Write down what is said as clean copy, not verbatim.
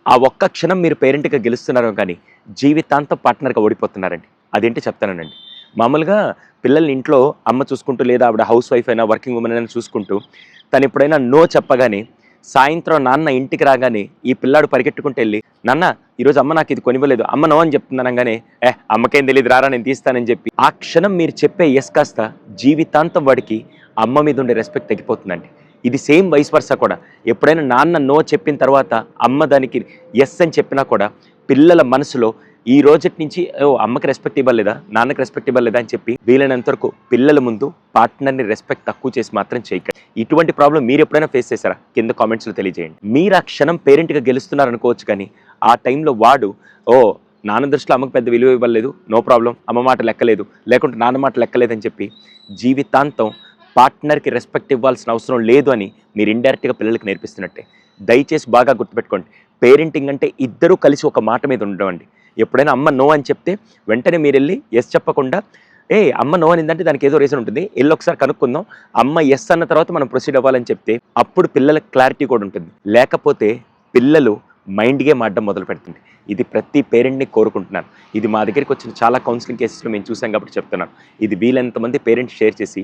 ఆ ఒక్క క్షణం మీరు పేరెంట్‌గా గెలుస్తున్నారో కానీ, జీవితాంతం పార్ట్నర్‌గా ఓడిపోతున్నారండి. అదేంటో చెప్తానండి. మామూలుగా పిల్లల్ని ఇంట్లో అమ్మ చూసుకుంటూ లేదా ఆవిడ హౌస్ వైఫ్ అయినా, వర్కింగ్ వుమన్ అయినా చూసుకుంటూ, తనెప్పుడైనా నో చెప్పగానే, సాయంత్రం నాన్న ఇంటికి రాగానే, ఈ పిల్లాడు పరిగెట్టుకుంటూ ఎళ్లి, "నాన్న ఈరోజు అమ్మ నాకిది కొనివ్వలేదు. అమ్మ నో అని చెప్తుంది" అనంగానే, అమ్మకేం తెలీదు రారా నేను తీస్తానని చెప్పి, ఆ క్షణం మీరు చెప్పే యెస్ కాస్త జీవితాంతం వాడికి అమ్మ మీద ఉండే రెస్పెక్ట్ తగ్గిపోతుందండి. ఇది సేమ్ వైస్ వర్సా కూడా. ఎప్పుడైనా నాన్న నో చెప్పిన తర్వాత అమ్మ దానికి యెస్ అని చెప్పినా కూడా పిల్లల మనసులో ఈ రోజటి నుంచి అమ్మకి రెస్పెక్ట్ ఇవ్వలేదా, నాన్నకి రెస్పెక్ట్ ఇవ్వలేదా అని చెప్పి వీలైనంత వరకు పిల్లల ముందు పార్ట్నర్‌ని రెస్పెక్ట్ తక్కువ చేసి మాత్రం చేయకండి. ఇటువంటి ప్రాబ్లమ్ మీరు ఎప్పుడైనా ఫేస్ చేసారా? కింద కామెంట్స్‌లో తెలియజేయండి. మీరు ఆ క్షణం పేరెంట్‌గా గెలుస్తున్నారనుకోవచ్చు కానీ, ఆ టైంలో వాడు నాన్న దృష్టిలో అమ్మకి పెద్ద విలువ ఇవ్వలేదు. No problem. అమ్మ మాట లెక్కలేదు. లేకుంటే నాన్న మాట లెక్కలేదని చెప్పి జీవితాంతం పార్ట్నర్‌కి రెస్పెక్ట్ ఇవ్వాల్సిన అవసరం లేదు అని మీరు ఇండైరెక్ట్‌గా పిల్లలకి నేర్పిస్తున్నట్టే. దయచేసి బాగా గుర్తుపెట్టుకోండి. పేరెంటింగ్ అంటే ఇద్దరూ కలిసి ఒక మాట మీద ఉండమండి. ఎప్పుడైనా అమ్మ నో అని చెప్తే వెంటనే మీరెళ్ళి యెస్ చెప్పకుండా, అమ్మ నో అనిందంటే దానికి ఏదో రీజన్ ఉంటుంది. ఎళ్లి ఒకసారి కనుక్కుందాం. అమ్మ యెస్ అన్న తర్వాత మనం ప్రొసీడ్ అవ్వాలని చెప్తే అప్పుడు పిల్లలకి క్లారిటీ కూడా ఉంటుంది. లేకపోతే పిల్లలు మైండ్ గేమ్ ఆడడం మొదలుపెడుతుంది. ఇది ప్రతి పేరెంట్‌ని కోరుకుంటున్నాను. ఇది మా దగ్గరికి వచ్చిన చాలా కౌన్సెలింగ్ కేసెస్‌లో మేము చూసాం కాబట్టి చెప్తున్నాను. ఇది వీలైనంత మంది పేరెంట్స్ షేర్ చేసి